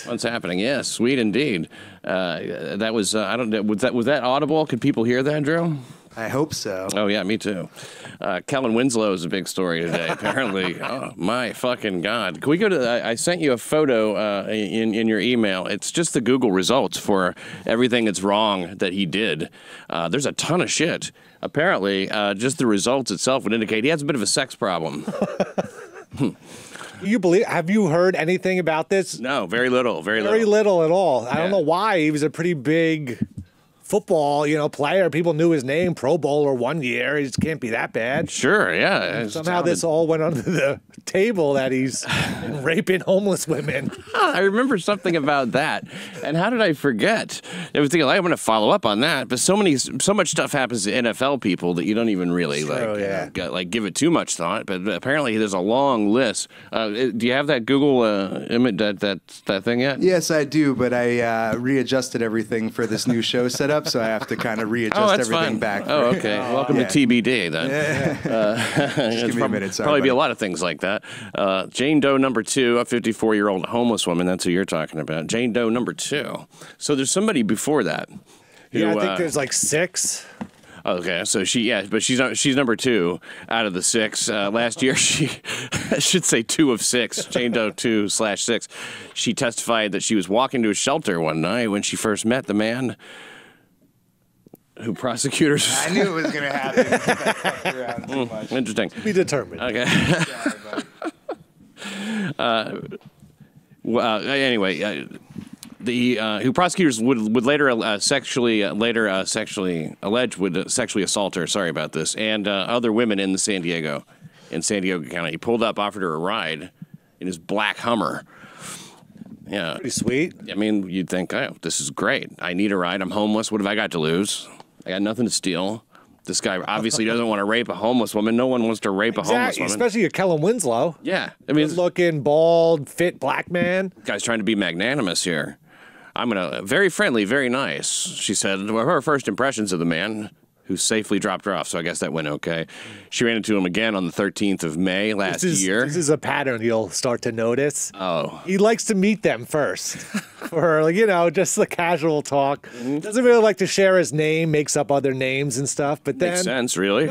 What's happening? Yes, sweet indeed. That was I don't know. Was that audible? Could people hear that, Drew? I hope so. Oh, yeah, me too. Kellen Winslow is a big story today, apparently. Oh, my fucking God. Can we go to... I sent you a photo in your email. It's just the Google results for everything that's wrong that he did. There's a ton of shit. Apparently, just the results itself would indicate he has a bit of a sex problem. Have you heard anything about this? No, very little. Very little at all. I Yeah. don't know why. He was a pretty big football, player. People knew his name, Pro Bowler 1 year. He just can't be that bad. Sure, yeah. Somehow this all went under the table that he's raping homeless women. I remember something about that. And how did I forget? I was thinking, I'm going to follow up on that. But so much stuff happens to NFL people that you don't even really give it too much thought. But apparently there's a long list. Do you have that Google image, that thing yet? Yes, I do. But I readjusted everything for this new show setup. So I have to kind of readjust everything back. Oh, okay. Welcome to TBD, then. Just give me a minute. Sorry, probably be a lot of things like that. Jane Doe number 2, a 54-year-old homeless woman. That's who you're talking about. Jane Doe number 2. So there's somebody before that. Who, I think there's like 6. Okay, so she's number 2 out of the 6. Last year, I should say 2 of 6, Jane Doe 2/6. She testified that she was walking to a shelter one night when she first met the man who prosecutors... I knew it was going to happen. Interesting. Be determined. Okay. Anyway, who prosecutors would later sexually allege would sexually assault her. Sorry about this, and other women in San Diego County. He pulled up, offered her a ride in his black Hummer. Yeah, pretty sweet. I mean, you'd think, oh, this is great. I need a ride. I'm homeless. What have I got to lose? I got nothing to steal. This guy obviously doesn't want to rape a homeless woman. No one wants to rape a homeless woman. Especially a Kellen Winslow. Yeah. I mean, good-looking, bald, fit black man. Guy's trying to be magnanimous here. I'm going to... Very friendly, very nice, she said. Were her first impressions of the man who safely dropped her off, so I guess that went okay. She ran into him again on the 13th of May last year. This is a pattern you'll start to notice. Oh. He likes to meet them first. For, just the casual talk. Doesn't really like to share his name, makes up other names and stuff, but then... Makes sense, really.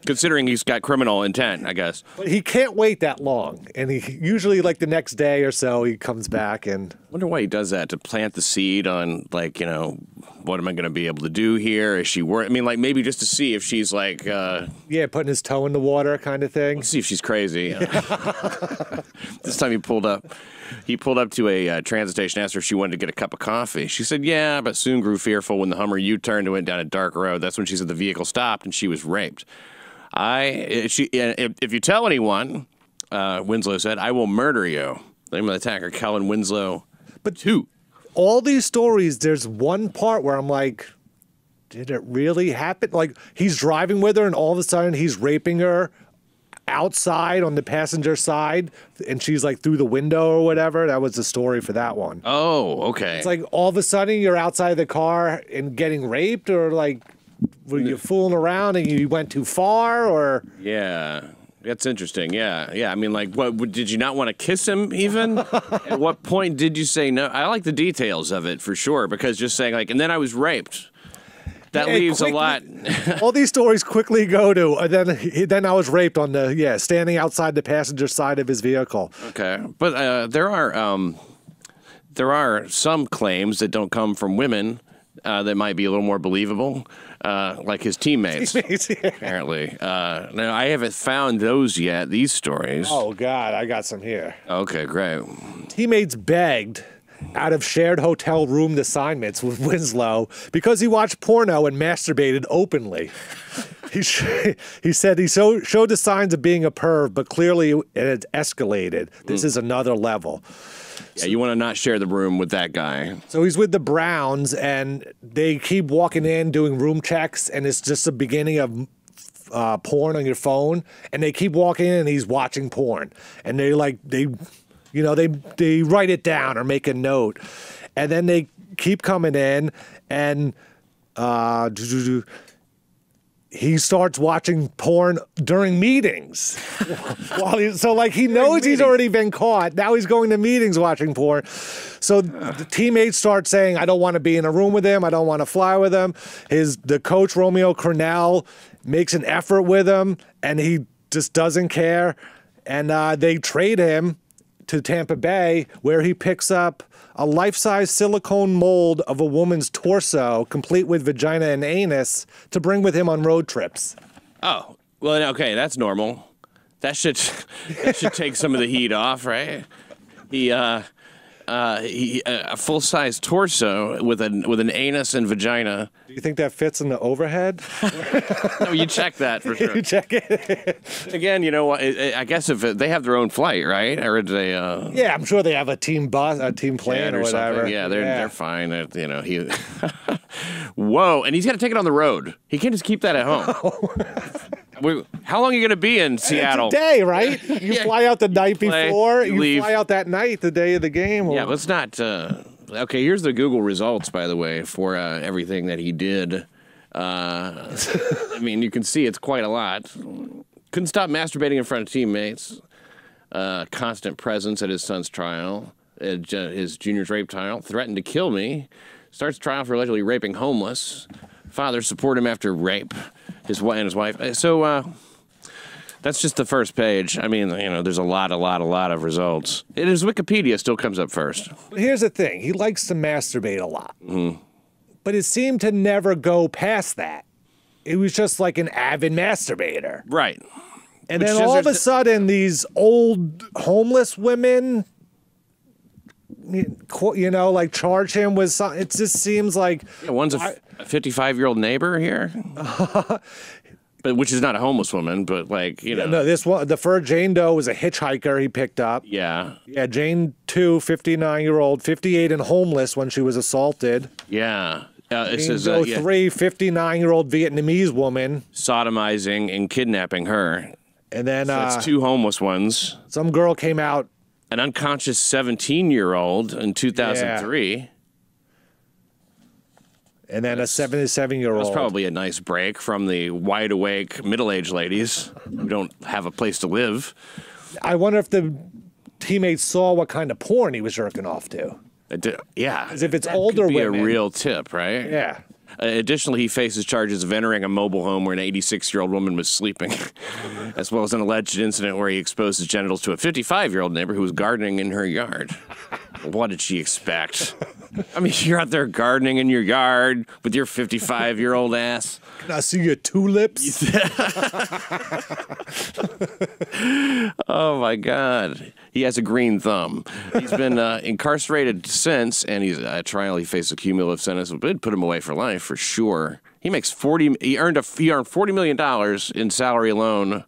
Considering he's got criminal intent, I guess. But he can't wait that long, and he usually, the next day or so, he comes back and... Wonder why he does that, to plant the seed on, what am I going to be able to do here? Is she worth... I mean, maybe just to see if she's yeah, putting his toe in the water kind of thing. Let's see if she's crazy. This time he pulled up to a transit station, asked her if she wanted to get a cup of coffee. She said, yeah, but soon grew fearful when the Hummer U-turned and went down a dark road. That's when she said the vehicle stopped and she was raped. If you tell anyone, Winslow said, I will murder you. The name of the attacker, Kellen Winslow. But who? All these stories, there's one part where I'm like, did it really happen? He's driving with her and all of a sudden he's raping her outside on the passenger side and she's through the window or whatever. That was the story for that one. Oh, okay. It's all of a sudden you're outside the car and getting raped, or were you fooling around and you went too far, or? Yeah. That's interesting. Yeah. I mean, what did you not want to kiss him even? At what point did you say no? I like the details of it for sure, because just saying and then I was raped. That leaves a lot. All these stories quickly go to, then I was raped on standing outside the passenger side of his vehicle. Okay. But there are some claims that don't come from women that might be a little more believable, like his teammates, apparently. Now, I haven't found those yet, these stories. Oh, God, I got some here. Okay, great. Teammates begged out of shared hotel room assignments with Winslow because he watched porno and masturbated openly. He said he showed the signs of being a perv, but clearly it had escalated. This is another level. Yeah, you want to not share the room with that guy. So he's with the Browns, and they keep walking in, doing room checks, and it's just the beginning of porn on your phone. And they keep walking in, and he's watching porn. And they write it down or make a note. And then they keep coming in, and he starts watching porn during meetings. So like he knows he's already been caught. Now he's going to meetings watching porn. So the teammates start saying, I don't want to be in a room with him. I don't want to fly with him. The coach, Romeo Cornell, makes an effort with him, and he just doesn't care. And they trade him to Tampa Bay, where he picks up a life-size silicone mold of a woman's torso, complete with vagina and anus, to bring with him on road trips. Oh, well, okay, that's normal. That should take some of the heat off, right? A full-size torso with an anus and vagina. Do you think that fits in the overhead? No, you check that for sure. You check it. Again, you know what? I guess if they have their own flight, right? Or do they? Yeah, I'm sure they have a team bus, a team plane, or whatever. Something. Yeah, they're fine. You know, he. Whoa, and he's got to take it on the road. He can't just keep that at home. How long are you going to be in Seattle? Today, right? You fly out the night before. You leave. Fly out that night, the day of the game. Yeah, let's not. Okay, here's the Google results, by the way, for everything that he did. I mean, you can see it's quite a lot. Couldn't stop masturbating in front of teammates. Constant presence at his son's trial. His junior's rape trial. Threatened to kill me. Starts trial for allegedly raping homeless. Father support him after rape. His wife. So that's just the first page. I mean, you know, there's a lot of results. His Wikipedia still comes up first. But here's the thing: he likes to masturbate a lot, but it seemed to never go past that. It was just like an avid masturbator, right? And then all of a sudden, these old homeless women, you know, like charge him with something. It just seems like one's a 55-year-old neighbor here, but which is not a homeless woman, but like, you know. No, this one, the first Jane Doe was a hitchhiker he picked up. Yeah. Yeah, Jane 2, 59-year-old, 58 and homeless when she was assaulted. Yeah. It Jane says, Doe 3, 59-year-old Vietnamese woman. Sodomizing and kidnapping her. And then... So that's two homeless ones. Some girl came out. An unconscious 17-year-old in 2003. Yeah. And then a 77-year-old. That's probably a nice break from the wide-awake middle-aged ladies who don't have a place to live. I wonder if the teammates saw what kind of porn he was jerking off to. Yeah. Because if it's older women. That could be women, a real tip, right? Yeah. Additionally, he faces charges of entering a mobile home where an 86-year-old woman was sleeping, as well as an alleged incident where he exposed his genitals to a 55-year-old neighbor who was gardening in her yard. What did she expect? I mean, you're out there gardening in your yard with your 55-year-old ass. Can I see your tulips? Oh, my God. He has a green thumb. He's been incarcerated since, and he's at trial. He faced a cumulative sentence. It'd put him away for life, for sure. He makes He earned $40 million in salary alone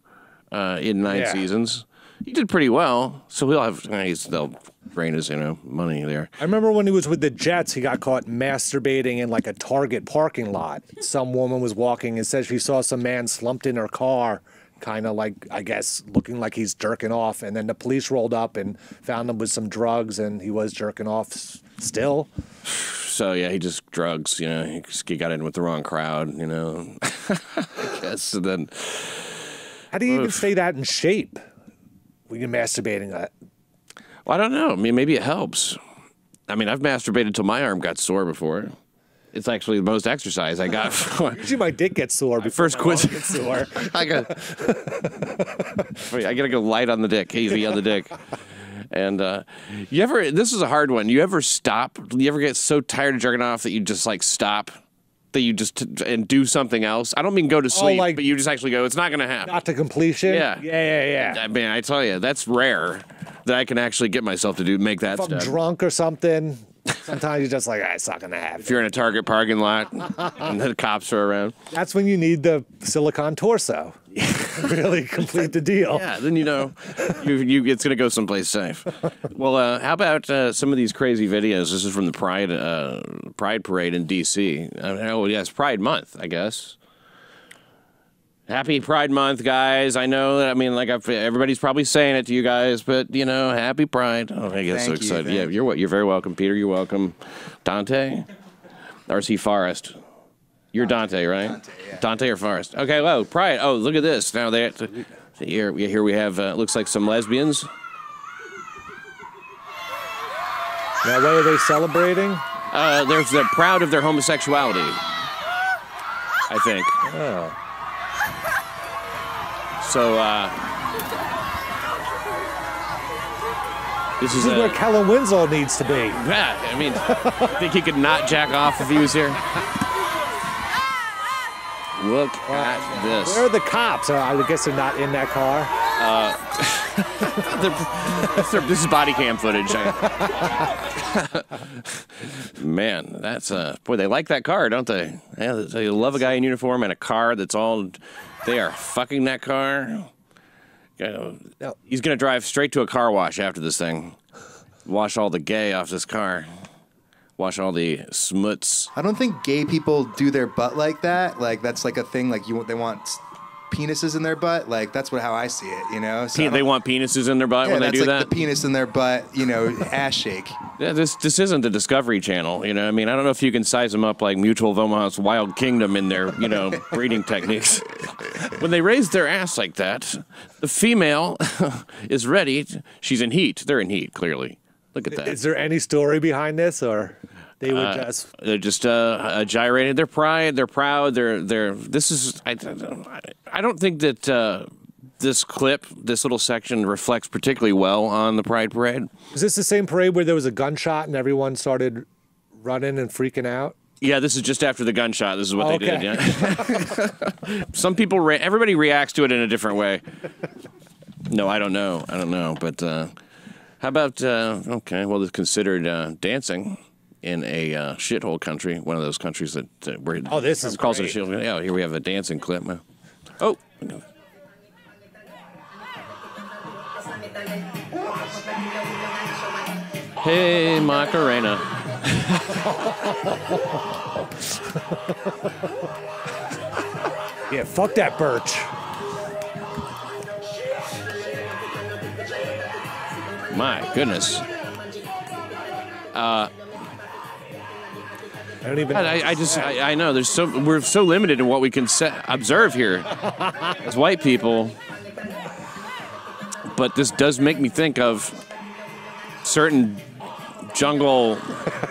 in 9 seasons. He did pretty well, so they'll drain his money there. I remember when he was with the Jets, he got caught masturbating in like a Target parking lot. Some woman was walking and said she saw some man slumped in her car, kind of like, I guess, looking like he's jerking off. And then the police rolled up and found him with some drugs, and he was jerking off still. So, yeah, he just drugs, he got in with the wrong crowd, I guess. So then, how do you even stay that in shape when you're masturbating? Well, I don't know. I mean, maybe it helps. I mean, I've masturbated till my arm got sore before. It's actually the most exercise I got. Usually my dick gets sore before first quiz. Gets sore. I gotta go light on the dick, heavy on the dick. And this is a hard one. You ever stop? You ever get so tired of jerking off that you just like stop? That you just and do something else? I don't mean go to sleep, but you just actually go, it's not going to happen. Not to completion? Yeah. Yeah. I mean, I tell you, that's rare that I can actually get myself to make that step. If I'm drunk or something, sometimes you're just like, it's not going to happen. If you're in a Target parking lot and the cops are around. That's when you need the silicone torso. Really complete the deal. Yeah, then it's going to go someplace safe. Well, how about some of these crazy videos? This is from the Pride Parade in D.C. Oh, yes, Pride Month, I guess. Happy Pride Month, guys. I know that, everybody's probably saying it to you guys, but, happy Pride. Oh, I get so excited. Yeah, you're very welcome, Peter. You're welcome. Dante? R.C. Forrest. You're Dante, right? Dante, yeah. Dante or Forrest. Okay, well, Pride. Oh, look at this. Now they have to, here we have, looks like some lesbians. Now, what are they celebrating? They're proud of their homosexuality, I think. Oh. So, this is where Kellen Winslow needs to be. Yeah, I mean, think he could not jack off if he was here? Look at this. Where are the cops? I guess they're not in that car. This is body cam footage. Man, that's boy. They like that car, don't they? Yeah, they love a guy in uniform and a car that's all. They are fucking that car. He's gonna drive straight to a car wash after this thing. Wash all the gay off this car. Wash all the smuts. I don't think gay people do their butt like that. Like that's like a thing. Like they want penises in their butt. Like that's how I see it. You know. So They want penises in their butt when they do that's that. like the penis in their butt. You know, ass shake. Yeah, this isn't the Discovery Channel. You know, I mean, I don't know if you can size them up like Mutual of Omaha's Wild Kingdom in their breeding techniques. When they raise their ass like that, the female is ready. She's in heat. They're in heat, clearly. Look at that. Is there any story behind this, or they would just? They're just gyrating. They're pride. They're proud. They're. This is. I don't think that this clip, this little section, reflects particularly well on the Pride Parade. Is this the same parade where there was a gunshot and everyone started running and freaking out? Yeah, this is just after the gunshot. This is what they did. Yeah. Some people. Everybody reacts to it in a different way. No, I don't know. But how about? Okay, well, it's considered dancing in a shithole country, one of those countries that where this is calls great. it a shithole. Yeah, here we have a dancing clip. Oh. Hey, Macarena. Yeah, fuck that birch. My goodness. I don't even. I know we're so limited in what we can observe here as white people. But this does make me think of certain jungle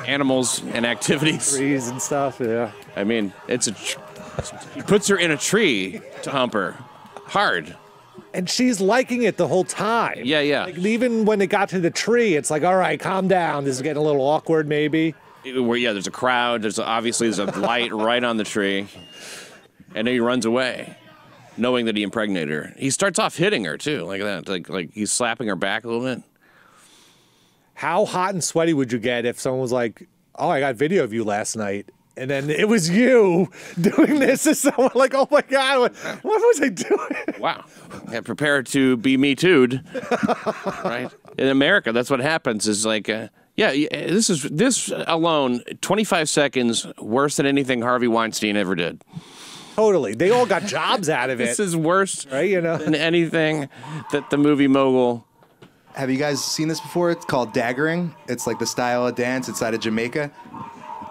animals and activities. Trees and stuff, yeah. I mean, he puts her in a tree to hump her. Hard. And she's liking it the whole time. Yeah. Like, even when it got to the tree, it's like, all right, calm down. This is getting a little awkward, maybe. There's a crowd. There's a light right on the tree. And then he runs away, knowing that he impregnated her. He starts off hitting her, too, like that. Like he's slapping her back a little bit. How hot and sweaty would you get if someone was like, oh, I got video of you last night, and then it was you doing this to someone? Like, oh, my God, what was I doing? Wow. Yeah, prepare to be Me Too'd. Right? In America, that's what happens is like, this alone, 25 seconds, worse than anything Harvey Weinstein ever did. Totally. They all got jobs out of it. This is worse right, than anything that the movie mogul. Have you guys seen this before? It's called daggering. It's like the style of dance inside of Jamaica.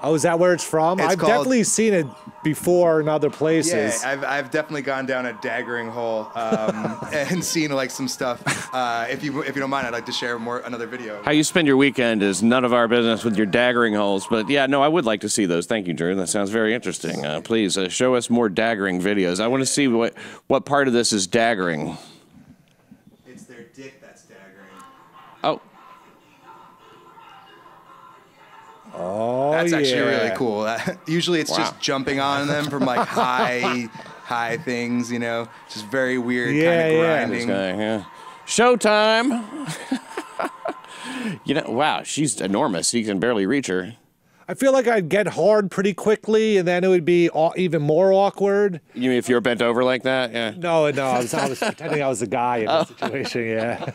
Oh, is that where it's from? I've definitely seen it before in other places. Yeah, I've definitely gone down a daggering hole and seen like some stuff. If you don't mind, I'd like to share another video. How you spend your weekend is none of our business with your daggering holes. But yeah, no, I would like to see those. Thank you, Drew. That sounds very interesting. Please show us more daggering videos. I want to see what part of this is daggering. It's their dick that's daggering. Oh. Oh, that's actually really cool. Usually it's just jumping on them from like high things, just very weird kind of grinding. Yeah. Showtime. Wow, she's enormous. You can barely reach her. I feel like I'd get hard pretty quickly, and then it would be even more awkward. You mean if you were bent over like that? Yeah. No, I was pretending I was a guy in the situation. Yeah,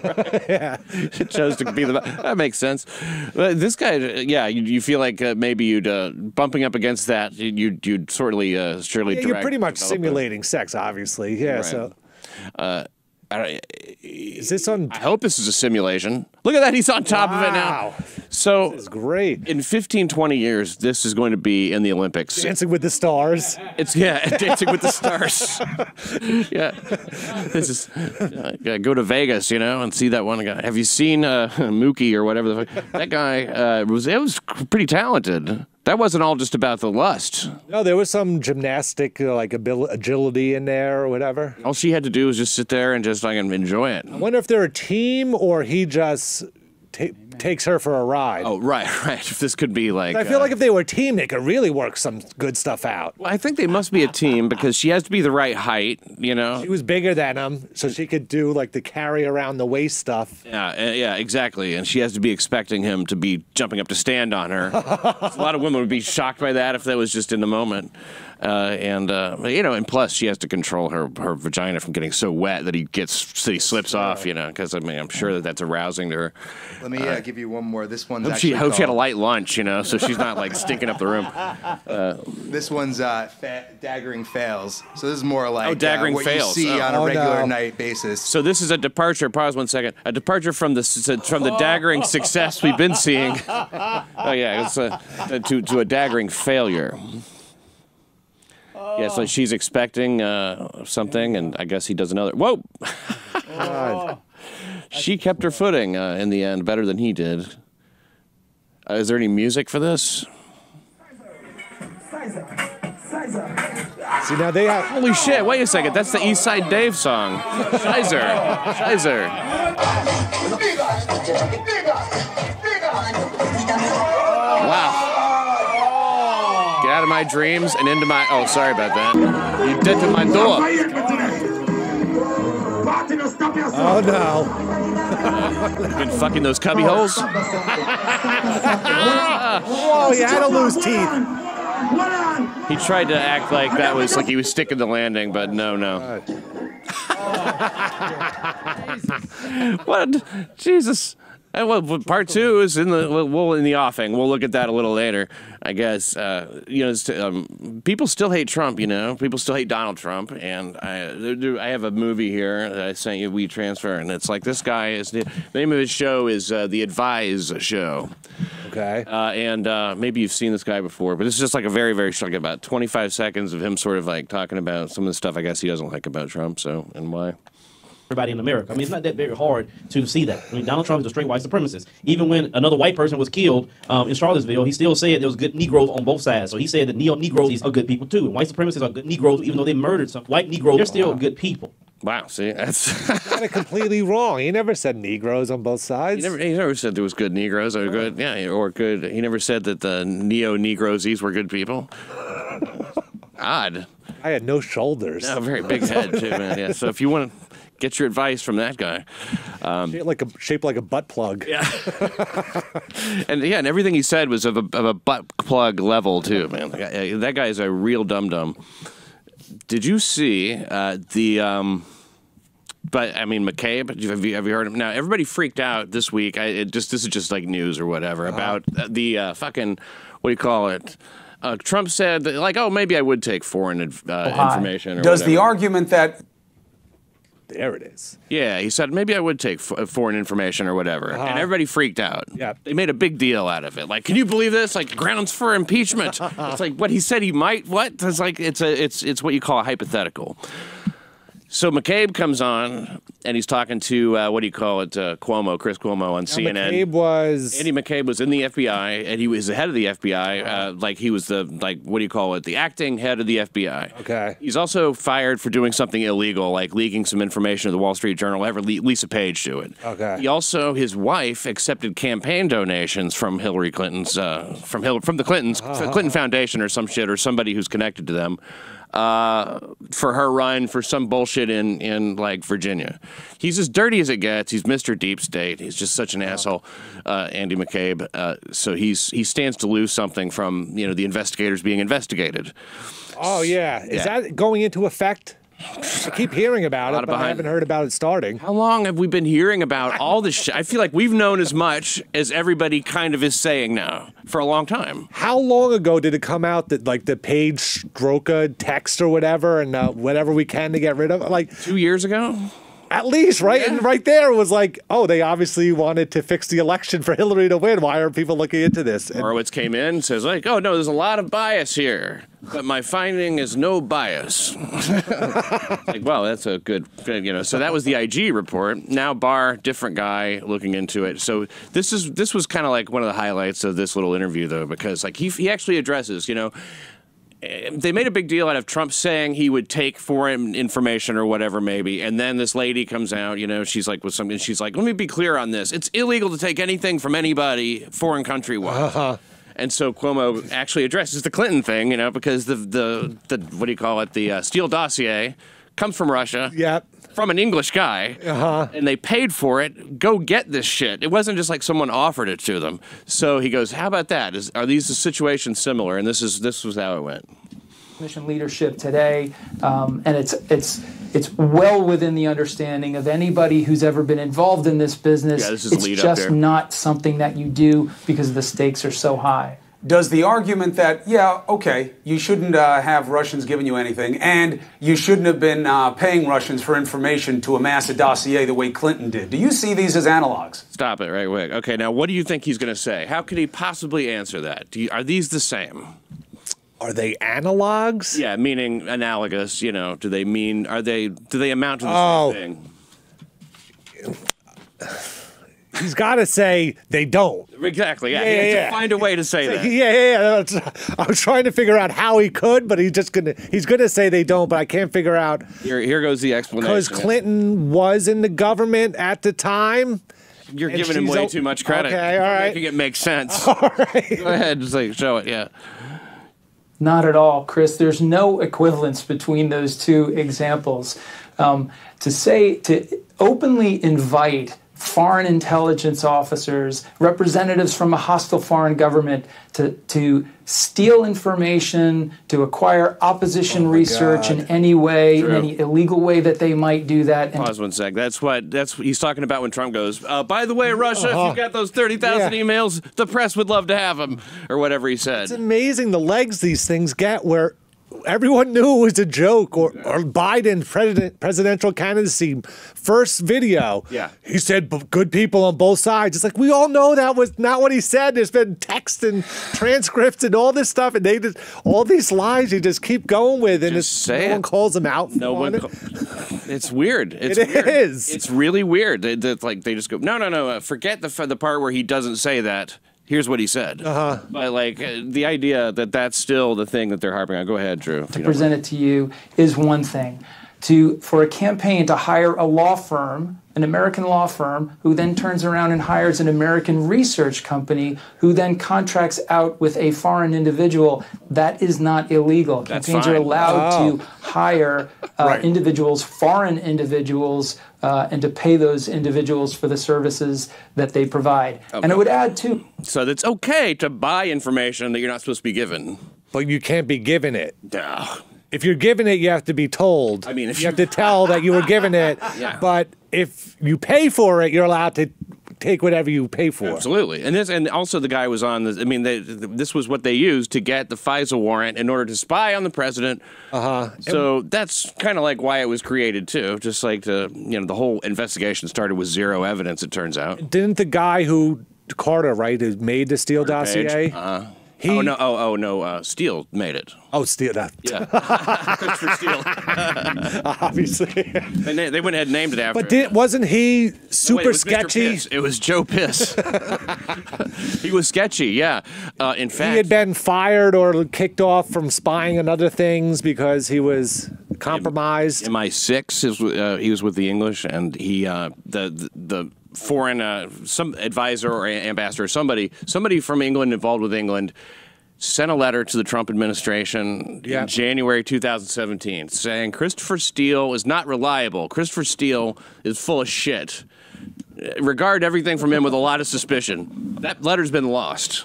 yeah. It chose to be that makes sense. But this guy, you feel like maybe you'd bumping up against that, you'd surely You're pretty much simulating sex, obviously. Yeah. Right. So. Is this on? I hope this is a simulation. Look at that. He's on top of it now. So this is great. In 15, 20 years, this is going to be in the Olympics. Dancing with the Stars. It's Dancing with the Stars. Yeah. This is go to Vegas, and see that one guy. Have you seen Mookie or whatever the fuck? That guy was pretty talented. That wasn't all just about the lust. No, there was some gymnastic, like agility in there or whatever. All she had to do was just sit there and just enjoy it. I wonder if they're a team or he just takes her for a ride. Oh, right. If this could be like... I feel like if they were a team, they could really work some good stuff out. Well, I think they must be a team because she has to be the right height, She was bigger than him, so she could do like the carry around the waist stuff. Yeah, exactly. And she has to be expecting him to be jumping up to stand on her. A lot of women would be shocked by that if that was just in the moment. And plus she has to control her vagina from getting so wet that he slips off, because I'm sure that's arousing to her. Let me give you one more. This one's Hope she had a light lunch, so she's not like stinking up the room. This one's daggering fails. So this is more like daggering what fails. you see on a regular night basis. So this is a departure. Pause 1 second. A departure from the daggering success we've been seeing. It's to a daggering failure. Yeah, so she's expecting something, and I guess he does another. Whoa! She kept her footing in the end better than he did. Is there any music for this? See, now they have... Holy shit, wait a second. That's the East Side Dave song. Shizer. Wow. Get out of my dreams and into my... Oh, sorry about that. You did to my door. Oh, no. Been fucking those cubby holes? Whoa, you had to lose teeth. He tried to act like that was like he was sticking the landing, but no. What? Jesus. Well, part 2 is in the offing. We'll look at that a little later, I guess. People still hate Trump. People still hate Donald Trump. And I have a movie here that I sent you, WeTransfer, and it's like this guy is the name of his show is The Advise Show. Okay. And maybe you've seen this guy before, but it's just like a very, very short, about 25 seconds of him sort of like talking about some of the stuff I guess he doesn't like about Trump. And why. Everybody in America. It's not that very hard to see that. Donald Trump is a straight white supremacist. Even when another white person was killed in Charlottesville, he still said there was good Negroes on both sides. So he said that Negroes are good people too. And white supremacists are good Negroes, even though they murdered some white Negroes. They're still good people. Wow, see, that's got it completely wrong. He never said Negroes on both sides. He never said there was good Negroes or good, or good. He never said that the neo-Negrosies were good people. Odd. I had no shoulders. No, very big head too, man. Yeah. So if you want to get your advice from that guy, shaped like a butt plug. Yeah. and everything he said was of a butt plug level too, man. That guy is a real dum-dum. Did you see McCabe? Have you heard him? Now everybody freaked out this week. This is just like news or whatever about the fucking what do you call it? Trump said that, like, oh, maybe I would take foreign information. Or Does whatever. the argument that there it is? Yeah, he said maybe I would take foreign information or whatever, and everybody freaked out. Yeah, they made a big deal out of it. Like, can you believe this? Like, grounds for impeachment. It's like what he said he might. What? It's like it's what you call a hypothetical. So McCabe comes on, and he's talking to, Chris Cuomo on CNN. Andy McCabe was in the FBI, and he was the head of the FBI, he was the acting head of the FBI. Okay. He's also fired for doing something illegal, like leaking some information to the Wall Street Journal, Lisa Page do it. Okay. His wife accepted campaign donations from Hillary Clinton's, from the Clintons, Clinton Foundation or some shit, or somebody who's connected to them. For her run for some bullshit in like Virginia. He's as dirty as it gets. He's Mr. Deep State. He's just such an asshole, Andy McCabe. So he stands to lose something from the investigators being investigated. Oh yeah, is that going into effect? I keep hearing about it, but I haven't heard about it starting. How long have we been hearing about all this shit? I feel like we've known as much as everybody kind of is saying now for a long time. How long ago did it come out that, like, the Page Stroka text or whatever, and whatever we can to get rid of? Like 2 years ago? At least, right? Yeah. And right there was like, oh, they obviously wanted to fix the election for Hillary to win. Why are people looking into this? And Horowitz came in and says, like, oh, no, there's a lot of bias here, but my finding is no bias. Like, well, that's a good, so that was the IG report. Now Barr, different guy looking into it. So this was kind of like one of the highlights of this little interview, though, because like he actually addresses, they made a big deal out of Trump saying he would take foreign information or whatever, maybe. And then this lady comes out, she's like with something. She's like, let me be clear on this. It's illegal to take anything from anybody foreign country-wise. And so Cuomo actually addresses the Clinton thing, because the what do you call it? The Steele dossier comes from Russia. Yep. From an English guy, and they paid for it. Go get this shit. It wasn't just like someone offered it to them. So he goes, "How about that? Are these situations similar?" And this was how it went. Mission leadership today, and it's well within the understanding of anybody who's ever been involved in this business. Yeah, this is it's lead up just there. not something that you do because the stakes are so high. Does the argument that, you shouldn't have Russians giving you anything, and you shouldn't have been paying Russians for information to amass a dossier the way Clinton did, do you see these as analogs? Stop it right quick. Okay, now what do you think he's going to say? How could he possibly answer that? Are these the same? are they analogs? Yeah, meaning analogous. Do they mean? Do they amount to the same thing? He's got to say they don't. Exactly. Yeah. He has to find a way to say that. Yeah. I was trying to figure out how he could, but he's gonna say they don't. But I can't figure out. Here goes the explanation. Because Clinton was in the government at the time. You're giving him way too much credit. Okay, all right. Making it make sense. All right. Go ahead, just show it. Yeah. Not at all, Chris. There's no equivalence between those two examples. To openly invite foreign intelligence officers, representatives from a hostile foreign government to steal information, to acquire opposition research in any way, in any illegal way that they might do that. Pause 1 sec. That's what he's talking about when Trump goes, by the way, Russia, if you got those 30,000 emails, the press would love to have them, or whatever he said. It's amazing the legs these things get where everyone knew it was a joke, or Biden presidential candidacy first video. Yeah. He said good people on both sides. It's like, we all know that was not what he said. There's been text and transcripts and all this stuff, and all these lies you just keep going with, and no one calls them out. It's weird. It is. It's really weird. They just go, no. Forget the part where he doesn't say that. Here's what he said. But the idea that that's still the thing that they're harping on. Go ahead, Drew. To present it to you is one thing. For a campaign to hire a law firm, an American law firm, who then turns around and hires an American research company, who then contracts out with a foreign individual, that is not illegal. Campaigns are allowed to hire individuals, foreign individuals, and to pay those individuals for the services that they provide. Okay. And I would add, too. So it's okay to buy information that you're not supposed to be given. But you can't be given it. Duh. If you're given it, you have to be told. I mean, you have to tell that you were given it. Yeah. But if you pay for it, you're allowed to take whatever you pay for. Absolutely. And also the guy was on this was what they used to get the FISA warrant in order to spy on the president. So that's kind of like why it was created too. Just like the whole investigation started with zero evidence, it turns out. Didn't the guy who Carter, who made the Steele dossier? Steele made it. Oh, Steele. Yeah. Christopher Steele. Obviously. And they went ahead and named it after But wasn't he super sketchy? It was Joe Piss. He was sketchy, yeah. In fact, he had been fired or kicked off from spying on other things because he was compromised. MI6, he was with the English, and he the foreign some advisor or ambassador, somebody from England involved with England, sent a letter to the Trump administration in January 2017 saying Christopher Steele is not reliable. Christopher Steele is full of shit. Regard everything from him with a lot of suspicion. That letter's been lost.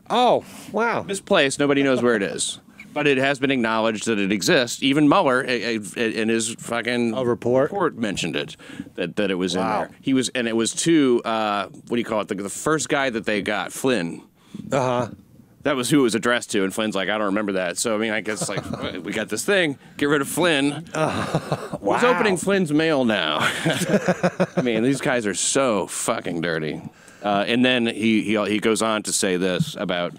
Oh, wow. Misplaced. Nobody knows where it is. But it has been acknowledged that it exists. Even Mueller, in his fucking report mentioned it, that it was in there. And it was to, what do you call it, the first guy that they got, Flynn. That was who it was addressed to, and Flynn's like, I don't remember that. So, I mean, I guess, like, we got this thing. Get rid of Flynn. Wow. Who's opening Flynn's mail now? I mean, these guys are so fucking dirty. And then he goes on to say this about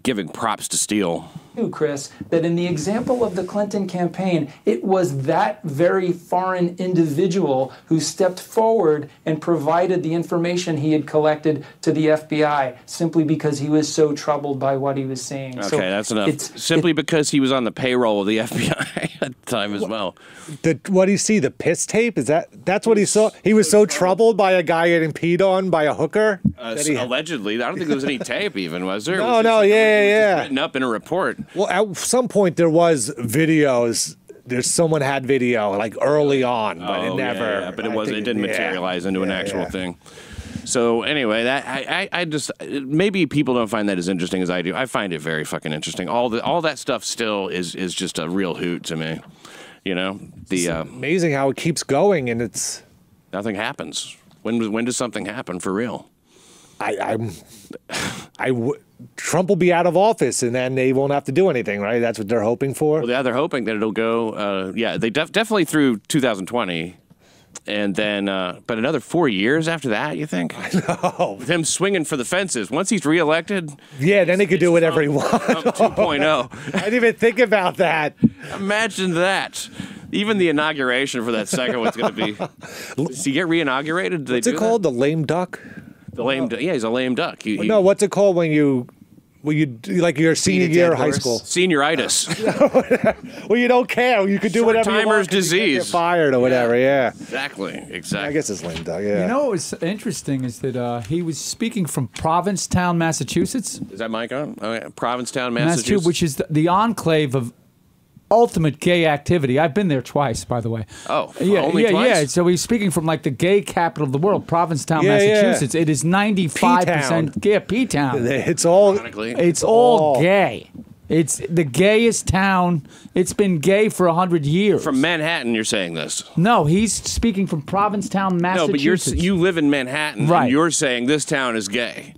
giving props to Steele. Chris, that in the example of the Clinton campaign, it was that very foreign individual who stepped forward and provided the information he had collected to the FBI simply because he was so troubled by what he was seeing. Okay, so that's enough. Simply because he was on the payroll of the FBI at the time as well. What do you see? The piss tape? That's what he saw? He was so troubled by a guy getting peed on by a hooker? Allegedly. I don't think there was any tape even, was there? No, it was written up in a report. Well, at some point there was videos. Someone had video like early on, but it never. Yeah, but it didn't materialize into an actual thing. So anyway, that I just maybe people don't find that as interesting as I do. I find it very fucking interesting. All that stuff still is just a real hoot to me. You know, it's amazing how it keeps going, and it's nothing happens. When does something happen for real? Trump will be out of office, and then they won't have to do anything, right? That's what they're hoping for. Well, yeah, they're hoping that it'll go. They definitely through 2020, and then but another 4 years after that. You think? I know. With him swinging for the fences once he's reelected. Yeah, then he could do whatever he wants. 2.0. I didn't even think about that. Imagine that. Even the inauguration for that second one's going to be. Does he get re-inaugurated? What's it called? The lame duck. The lame duck. Yeah, he's a lame duck. No, what's it called when you like your senior year of high school? Senioritis. Well, you don't care. You could do whatever you want. Short-timer's disease. Get fired or whatever. Yeah. Exactly. I guess it's lame duck. Yeah. You know what was interesting is that he was speaking from Provincetown, Massachusetts. Is that mic on? Oh, yeah. Provincetown, Massachusetts, which is the enclave of ultimate gay activity. I've been there twice, by the way. Oh, only twice? Yeah. So he's speaking from like the gay capital of the world, Provincetown, Massachusetts. Yeah. It is 95% gay. P-town. It's all gay. It's the gayest town. It's been gay for 100 years. From Manhattan, you're saying this? No, he's speaking from Provincetown, Massachusetts. No, but you live in Manhattan, right? And you're saying this town is gay.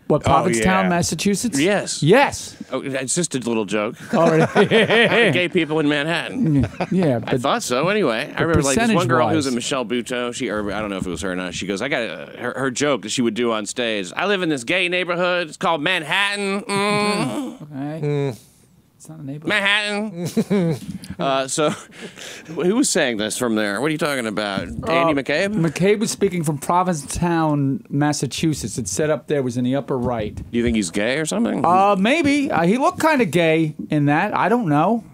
What, Provincetown, Massachusetts? Yes. Yes. Oh, it's just a little joke. Already. Gay people in Manhattan. Yeah. I thought so anyway. I remember like this one girl who was at Michelle Buteau. I don't know if it was her or not. She goes, I got her joke that she would do on stage. I live in this gay neighborhood. It's called Manhattan. Okay. It's not a neighborhood. Manhattan. So, who was saying this from there? What are you talking about? Andy McCabe? McCabe was speaking from Provincetown, Massachusetts. It's set up there, was in the upper right. Do you think he's gay or something? Maybe. He looked kind of gay in that. I don't know.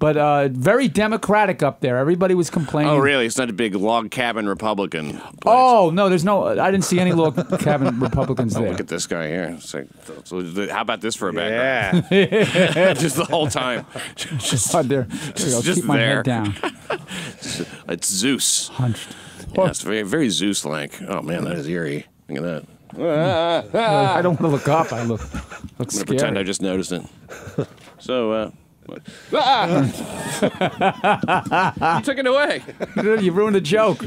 But very democratic up there. Everybody was complaining. Oh, really? It's not a big log cabin Republican place. Oh, no, there's no... I didn't see any log cabin Republicans there. Look at this guy here. It's like, so how about this for a background? Yeah. Just the whole time. Just there. Keep my head down. It's Zeus. Hunched. Yeah, it's very, very Zeus-like. Oh, man, that is eerie. Look at that. I don't want to look up. I look I'm going scary. to pretend I just noticed it. So, you took it away. You ruined a joke.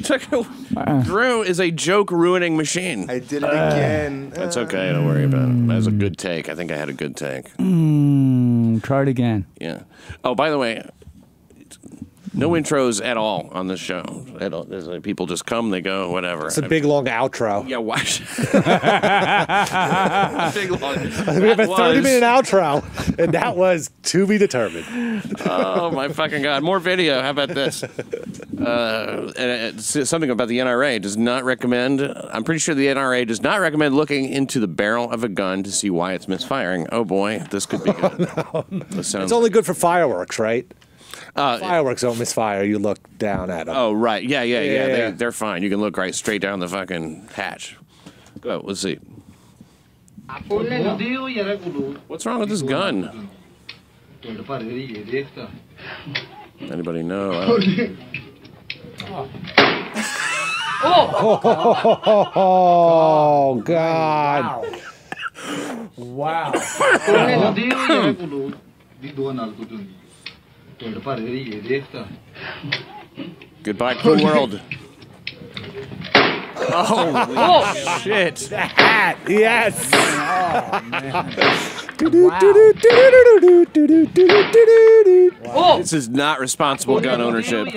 Drew is a joke-ruining machine. I did it again. That's okay. Don't worry about it. That was a good take. I think I had a good take. Try it again. Yeah. Oh, by the way, no intros at all on this show. There's like people just come, they go, whatever. It's a big, long outro. Yeah, why? Big, long. We have a 30-minute outro, and that was to be determined. Oh, my fucking God. More video. How about this? Something about the NRA does not recommend, I'm pretty sure the NRA does not recommend looking into the barrel of a gun to see why it's misfiring. Oh, boy, this could be good. No. It's only good for fireworks, right? Fireworks don't misfire. You look down at them. Oh, right. Yeah. They're fine. You can look right straight down the fucking hatch. Go, let's see. What's wrong with this gun? Anybody know? Oh, God. Wow. Goodbye, cool world. Oh, shit. The hat. Yes. This is not responsible gun ownership.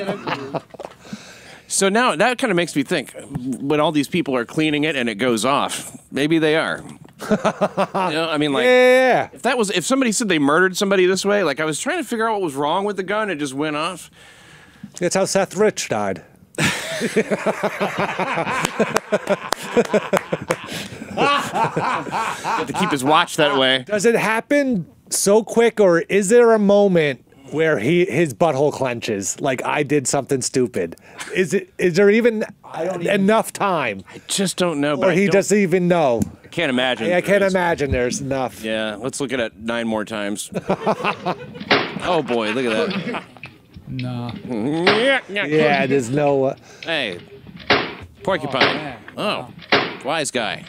So now that kind of makes me think, when all these people are cleaning it and it goes off, maybe they are. I mean, like, Yeah. if somebody said they murdered somebody this way, like I was trying to figure out what was wrong with the gun, it just went off. That's how Seth Rich died. Have to keep his watch that way. Does it happen so quick, or is there a moment where his butthole clenches, like I did something stupid? Is there even enough time? I just don't know. But Or he doesn't even know? I can't imagine. I can't imagine there's enough. Yeah, let's look at it 9 more times. Oh boy, look at that. No. Yeah, there's no. Hey, porcupine. Oh, wise guy.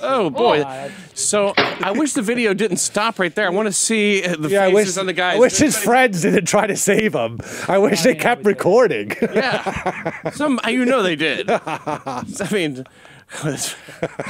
Oh boy! So I wish the video didn't stop right there. I want to see the faces on the guys. I wish his friends didn't try to save him. I wish they kept recording. Yeah, they did. I mean,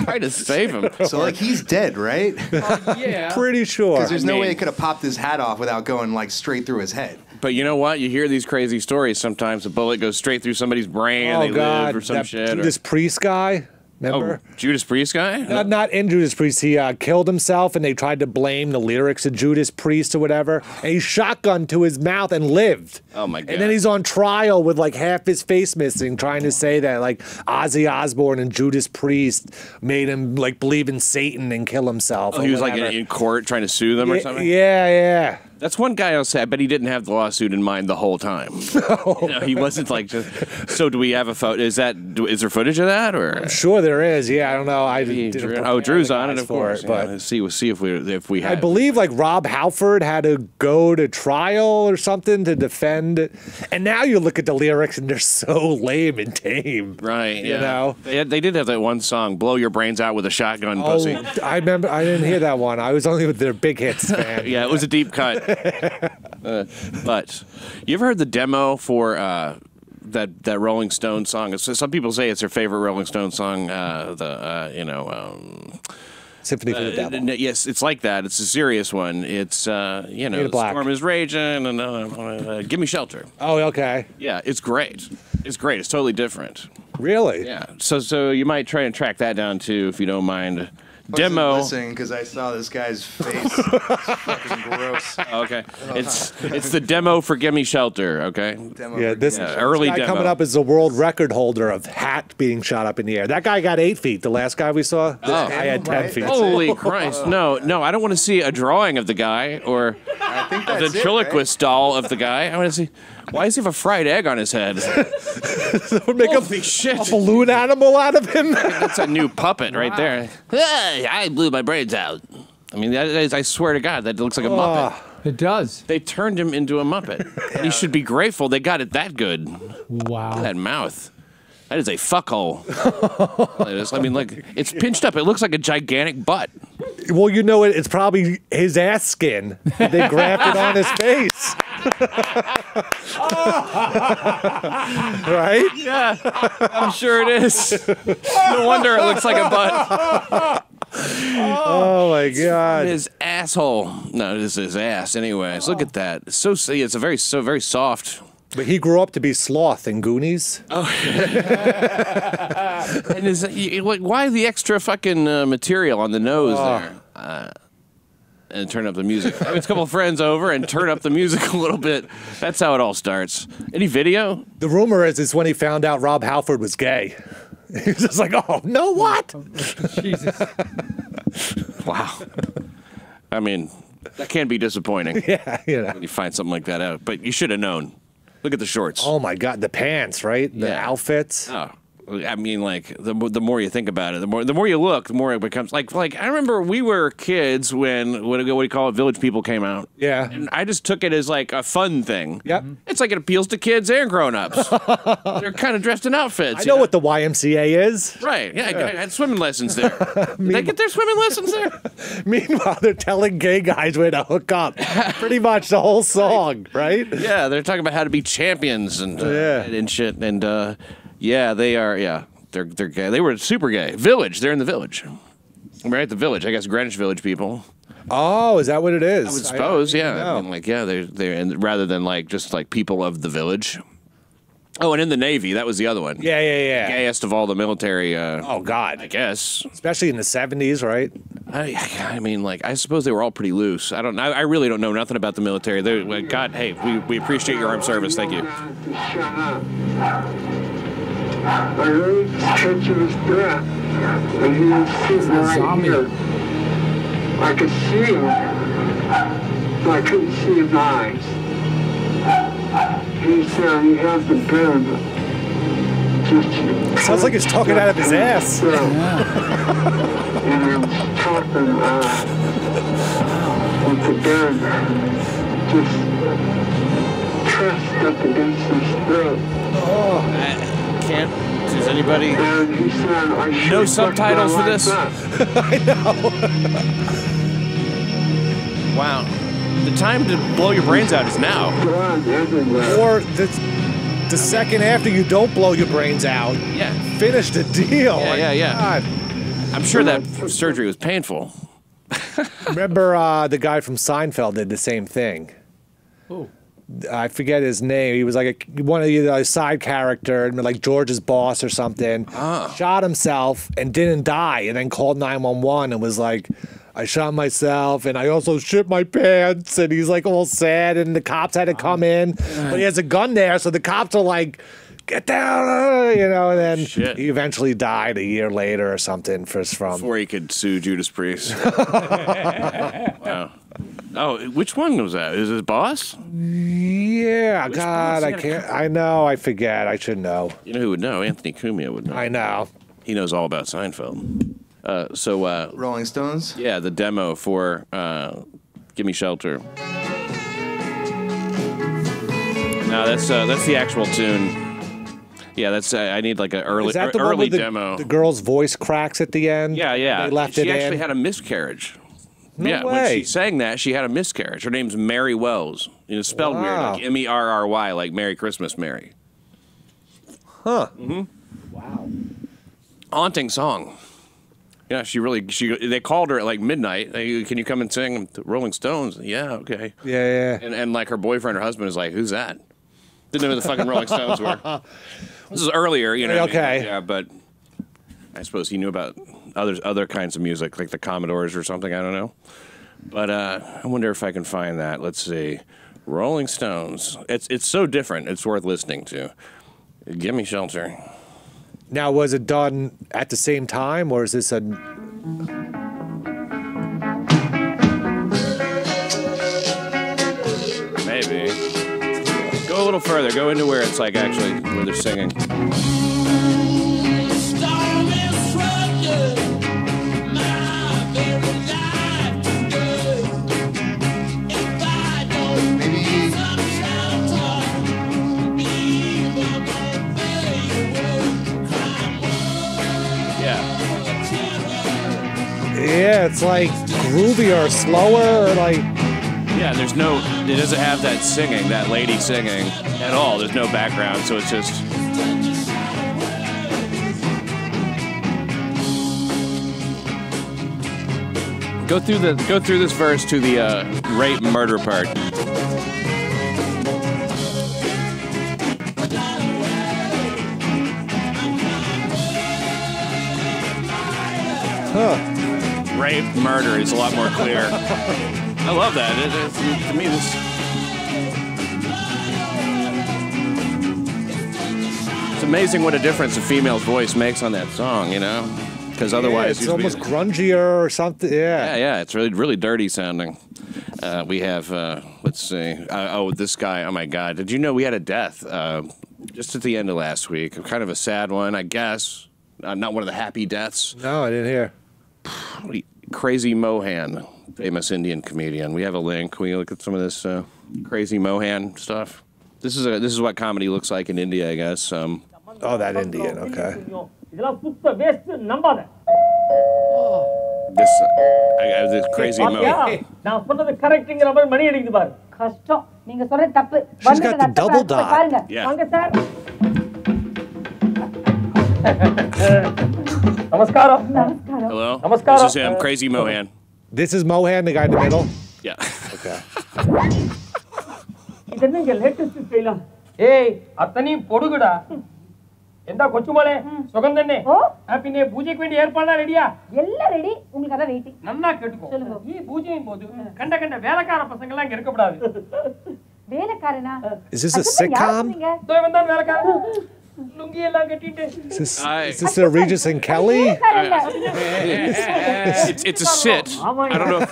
try to save him. So like he's dead, right? Yeah. Pretty sure. Because there's no way it could have popped his hat off without going like straight through his head. But you know what? You hear these crazy stories. Sometimes a bullet goes straight through somebody's brain and they live or some that shit. Judas Priest guy. Remember? Oh, Judas Priest guy? Not in Judas Priest. He killed himself, and they tried to blame the lyrics of Judas Priest or whatever. And he shotgunned to his mouth and lived. Oh my god! And then he's on trial with like half his face missing, trying to say that like Ozzy Osbourne and Judas Priest made him like believe in Satan and kill himself. Oh, he was like in court trying to sue them or something. Yeah. That's one guy I'll say. I bet he didn't have the lawsuit in mind the whole time. No. He wasn't like just. So do we have a photo? Is there footage of that or? I'm sure there is. Yeah, I don't know. Drew's on it, of course. But let's see if we have. I believe like Rob Halford had to go to trial or something to defend. And now you look at the lyrics and they're so lame and tame. Right. You know. They did have that one song, "Blow Your Brains Out with a Shotgun, Pussy." I remember. I didn't hear that one. I was only with their big hits fan. Yeah, it was a deep cut. But you ever heard the demo for that Rolling Stone song? Some people say it's their favorite Rolling Stone song. Symphony for the Devil. Yes, it's like that. It's a serious one. It's the storm is raging and give me shelter. Oh, okay. Yeah, it's great. It's great. It's totally different. Really? Yeah. So you might try and track that down too, if you don't mind. Demo. Listening because I saw this guy's face. It's fucking gross. Okay, it's the demo for "Gimme Shelter." Okay. Early guy demo coming up is the world record holder of hat being shot up in the air. That guy got 8 feet. The last guy we saw, this guy had 10 feet. Holy Christ! No, I don't want to see a drawing of the guy or the ventriloquist doll of the guy. I want to see. Why does he have a fried egg on his head? Make a balloon animal out of him. That's a new puppet right there. Hey, I blew my brains out. I mean, I swear to God, that looks like a Muppet. It does. They turned him into a Muppet. Yeah. He should be grateful they got it that good. Wow. Look at that mouth. That is a fuckhole. I mean, look, it's pinched up. It looks like a gigantic butt. Well, you know it. It's probably his ass skin. They grafted on his face. Right? Yeah, I'm sure it is. No wonder it looks like a butt. Oh my God! His asshole. No, this is his ass. Anyways, look at that. It's it's very soft. But he grew up to be Sloth in Goonies. Oh. And why the extra fucking material on the nose there? And turn up the music. I have a couple of friends over and turn up the music a little bit. That's how it all starts. Any video? The rumor is it's when he found out Rob Halford was gay. He was just like, oh, no, what? Jesus. Wow. I mean, that can be disappointing. Yeah, when you find something like that out. But you should have known. Look at the shorts. Oh, my God. The pants, right? The outfits. Oh. I mean, like the more you think about it, the more you look, the more it becomes like I remember we were kids when what do you call it, Village People came out. Yeah, and I just took it as like a fun thing. Yep, it's like it appeals to kids and grown-ups. They're kind of dressed in outfits. I know what the YMCA is. Right? Yeah, I had swimming lessons there. Did they get their swimming lessons there? Meanwhile, they're telling gay guys where to hook up. Pretty much the whole song, right? Yeah, they're talking about how to be champions and shit. And yeah, they are. Yeah, they're gay. They were super gay. Village. They're in the Village. Right, the Village. I guess Greenwich Village people. Oh, is that what it is? I would suppose. Yeah. I mean, like, yeah, they're and rather than like just like people of the Village. Oh, and in the Navy, that was the other one. Yeah. Gayest of all the military. Oh God, I guess. Especially in the 70s, right? I mean, like, I suppose they were all pretty loose. I really don't know nothing about the military. God, hey, we appreciate your armed service. Thank you. I heard catching his breath, and he was sitting right here. I could see him, but I couldn't see his eyes. He said he has the bed. Sounds like he's talking out of his ass. And I'm talking with the bed, just pressed up against his throat. Can't. Does anybody? And he said, no subtitles for this? I know. Wow. The time to blow your brains out is now. Or the second after you don't blow your brains out. Yeah. Finish the deal. Yeah. God. I'm sure that surgery was painful. Remember the guy from Seinfeld did the same thing. Who? I forget his name. He was like one of the side character, like George's boss or something. Shot himself and didn't die, and then called 911 and was like, I shot myself and I also shit my pants. And he's like all sad, and the cops had to come in, but he has a gun there, so the cops are like, get down, you know. And then he eventually died a year later or something. Before he could sue Judas Priest. Wow. Oh, which one was that? Is it Boss? Yeah, Which God, Boss? I can't. I know, I forget. I should know. You know who would know? Anthony Cumia would know. I know. He knows all about Seinfeld. Rolling Stones? Yeah, the demo for Give Me Shelter. No, that's the actual tune. Yeah, that's I need like an early Is that the one early where demo. The girl's voice cracks at the end. Yeah. They left she it actually in. had a miscarriage. No yeah, way. when she sang that, she had a miscarriage. Her name's Mary Wells. Spelled weird, like Merry, like Merry Christmas, Mary. Huh. Mm-hmm. Wow. Haunting song. Yeah, they called her at like midnight. Hey, can you come and sing the Rolling Stones? Yeah, okay. Yeah. And like her boyfriend or husband is like, who's that? Didn't know who the fucking Rolling Stones were. This is earlier, you know. Okay. I mean? Yeah, but I suppose he knew about other kinds of music, like the Commodores or something. I don't know. But I wonder if I can find that. Let's see. Rolling Stones. It's so different. It's worth listening to. Give Me Shelter. Now, was it done at the same time, or is this a... Maybe. Go a little further. Go into where it's like actually where they're singing. Yeah, it's like groovier, slower, or like... Yeah, it doesn't have that singing, that lady singing at all. There's no background, so it's just... Go through this verse to the rape murder part. Huh. Rape, murder is a lot more clear. I love that. To me, it's amazing what a difference a female's voice makes on that song, you know? Because otherwise... it's almost grungier or something, Yeah, it's really, really dirty sounding. We have, let's see. This guy, oh my God. Did you know we had a death Just at the end of last week. Kind of a sad one, I guess. Not one of the happy deaths. No, I didn't hear. Crazy Mohan, famous Indian comedian. We have a link. Can we look at some of this Crazy Mohan stuff? This is what comedy looks like in India, I guess. Oh, that Indian, okay. This Crazy Mohan. She's got the double dot. Yeah. Hello. This is him, Crazy Mohan. This is Mohan, the guy in the middle? Yeah. Okay. Hey, Atani Poduguda. Enda Kochumale, Sogandane, Happy Buji Quindi Airpana Redia. Yella ready, Umikara waiting. Nana Ketuko. He Buji in Bodu. Kandakanda Verakara Pasangala Gerkabra. Velakarana. Is this a sitcom? Doevandan Verakara. Lungi Is this a Regis and Kelly? It's a sit. I don't know.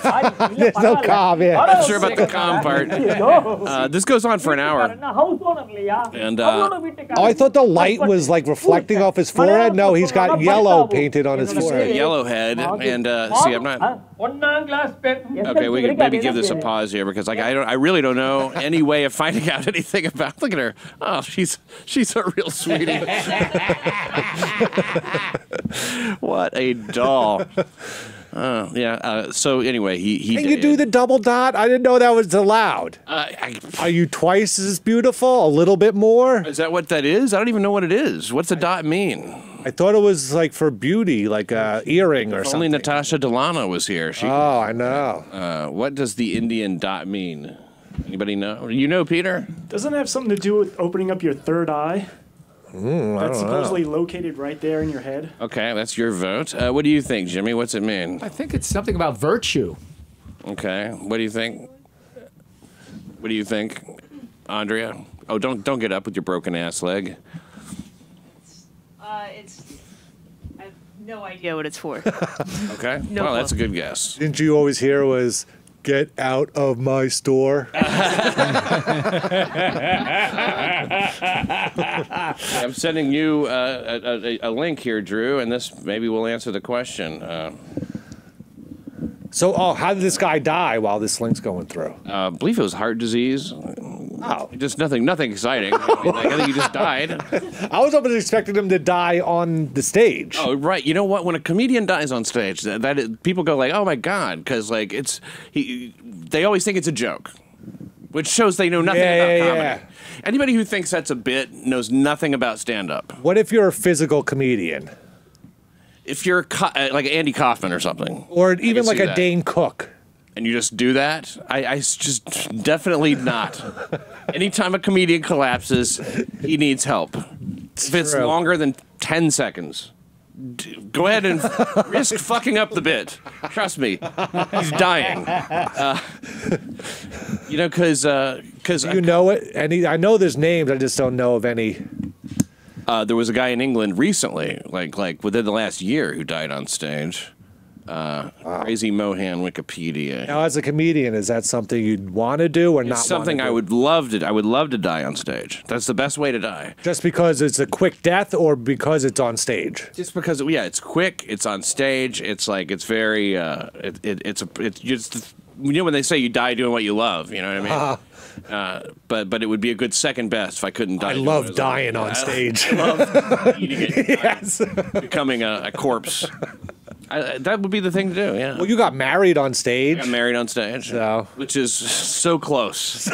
There's no com, yeah. I'm not sure about the com part. This goes on for an hour. And I thought the light was like reflecting off his forehead. No, he's got yellow painted on his forehead. Yellow head. And see, I'm not. Okay, we can maybe give this a pause here because I really don't know any way of finding out anything about. Look at her. Oh, she's a real sweetie. What a doll. Yeah. So anyway, he Can you do the double dot? I didn't know that was allowed. Are you twice as beautiful? A little bit more? Is that what that is? I don't even know what it is. What's the dot mean? I thought it was like for beauty, like a earring or something. Only Natasha Delano was here. I know. What does the Indian dot mean? Anybody know? You know, Peter? Doesn't it have something to do with opening up your third eye? That's supposedly located right there in your head. Okay, that's your vote. What do you think, Jimmy? What's it mean? I think it's something about virtue. Okay. What do you think? What do you think, Andrea? Oh, don't get up with your broken ass leg. I have no idea what it's for. Okay. No well, that's a good guess. Didn't you always hear was get out of my store? I'm sending you a link here, Drew, and this maybe will answer the question. So, how did this guy die while this link's going through? I believe it was heart disease. Oh. Just nothing exciting. I think he just died. I was almost expecting him to die on the stage. Oh, right. You know what? When a comedian dies on stage, people go like, "Oh my god," because like they always think it's a joke, which shows they know nothing about comedy. Yeah. Anybody who thinks that's a bit knows nothing about stand-up. What if you're a physical comedian? If you're like Andy Kaufman or something, or even like a Dane Cook, and you just do that, I just definitely not. Anytime a comedian collapses, he needs help. If it's longer than 10 seconds, go ahead and risk fucking up the bit. Trust me, he's dying. Because you know it. I know there's names. I just don't know of any. There was a guy in England recently, like within the last year, who died on stage. Crazy Mohan, Wikipedia. Now, as a comedian, is that something you'd want to do or not? It's something I would love to. I would love to die on stage. That's the best way to die. Just because it's a quick death, or because it's on stage? Just because, it's quick. It's on stage. It's like it's very. It's just when they say you die doing what you love. You know what I mean? But it would be a good second best if I couldn't die. I love dying on stage. I love eating it. Becoming a corpse. That would be the thing to do, yeah. Well, you got married on stage. I got married on stage, which is so close.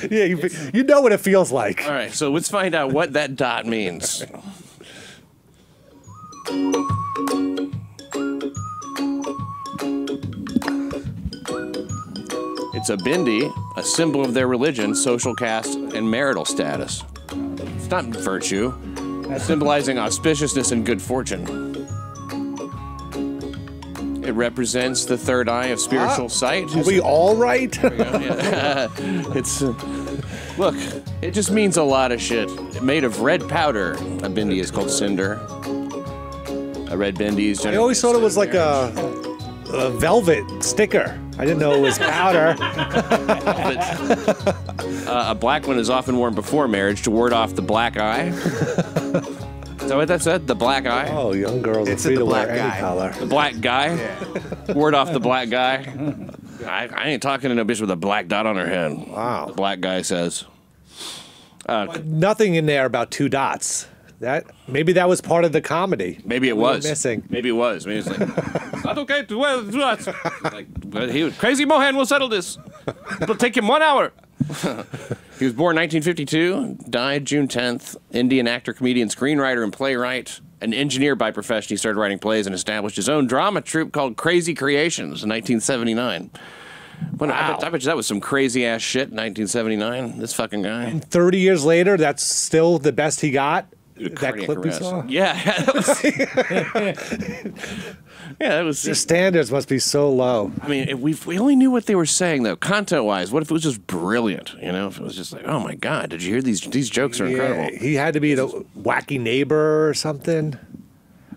Yeah, you know what it feels like. All right, so let's find out what that dot means. It's a bindi, a symbol of their religion, social caste, and marital status. It's not virtue. It's symbolizing auspiciousness and good fortune. It represents the third eye of spiritual sight. Are we all right? There we go, yeah. Look, it just means a lot of shit. Made of red powder. A bindi is called cinder. A red bindi is generally. I always thought it was like a velvet sticker. I didn't know it was powder. A black one is often worn before marriage to ward off the black eye. Is that what that said? The black eye? Oh, young girls are free to wear any color. The black guy? Yeah. Ward off the black guy? I ain't talking to no bitch with a black dot on her head. Wow. The black guy says. Nothing in there about 2 dots. Maybe that was part of the comedy. Maybe it was. Missing. Maybe it was. Maybe it's like, it's not okay to wear 2 dots. Like, Crazy Mohan will settle this. It'll take him 1 hour. He was born 1952, died June 10th. Indian actor, comedian, screenwriter, and playwright. An engineer by profession, he started writing plays and established his own drama troupe called Crazy Creations in 1979. Wow. I bet you that was some crazy ass shit in 1979. This fucking guy. And 30 years later, that's still the best he got. That clip we arrest. saw. Yeah, that was. Their standards must be so low. I mean, if we only knew what they were saying though, content-wise. What if it was just brilliant? You know, if it was just like, oh my god, did you hear these jokes are incredible. He had to be the wacky neighbor or something.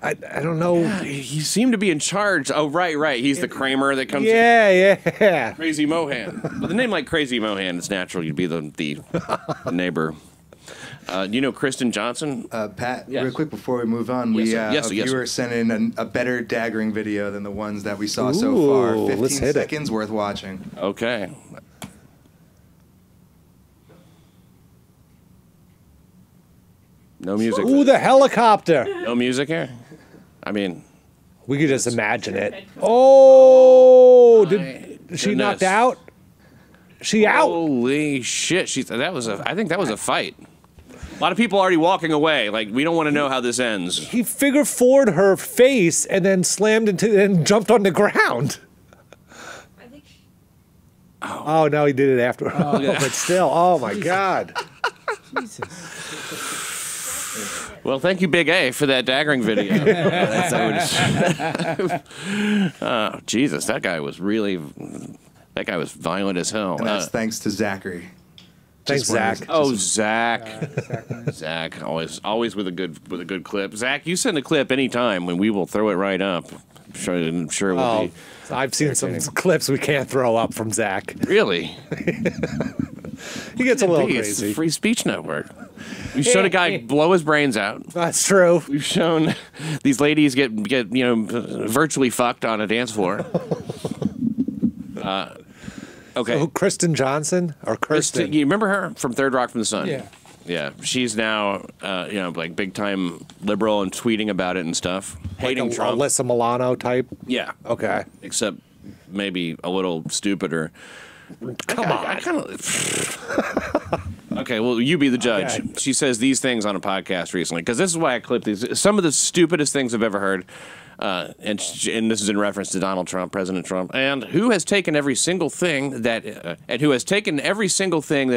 I don't know. Yeah, he seemed to be in charge. Oh, right. He's the Kramer that comes. Yeah. Crazy Mohan. With a name like Crazy Mohan, it's natural you'd be the neighbor. You know Kristen Johnson? Pat, yes. Real quick before we move on, a viewer sent in a better daggering video than the ones that we saw so far. 15 seconds worth watching. Okay. No music. Ooh, the helicopter. No music here? I mean... We could just imagine it. Oh! Did she knocked out? She out? Holy shit. I think that was a fight. A lot of people already walking away. Like, we don't want to know how this ends. He figure four'd her face and then slammed into and jumped on the ground. Oh, no, he did it after. Oh, yeah. But still, oh my God. Jesus. Well, thank you, Big A, for that daggering video. Oh, Jesus, that guy was violent as hell. And that's thanks to Zachary. Thanks, Zach. Zach, always with a good clip. Zach, you send a clip anytime, and we will throw it right up. I'm sure it will be. I've seen some clips we can't throw up from Zach. Really? He gets a little It's crazy. the Free Speech Network. We've shown a guy blow his brains out. That's true. We've shown these ladies get virtually fucked on a dance floor. Okay. So Kristen Johnson or Kristen? You remember her from Third Rock from the Sun? Yeah. Yeah. She's now, like big time liberal and tweeting about it and stuff. Hating Trump. Alyssa Milano type? Yeah. Okay. Except maybe a little stupider. Come on. I kind of. Okay, well, you be the judge. Okay. She says these things on a podcast recently, because this is why I clipped these. Some of the stupidest things I've ever heard. And this is in reference to Donald Trump, President Trump, and who has taken every single thing that in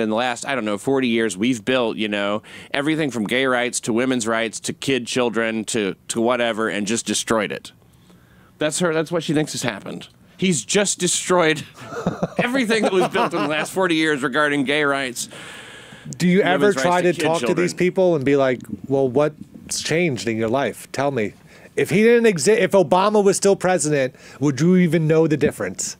the last, 40 years we've built, everything from gay rights to women's rights to children to whatever, and just destroyed it. That's her. That's what she thinks has happened. He's just destroyed everything that was built in the last 40 years regarding gay rights. Do you ever try to talk to these people and be like, well, what's changed in your life? Tell me. If he didn't exist, if Obama was still president, would you even know the difference?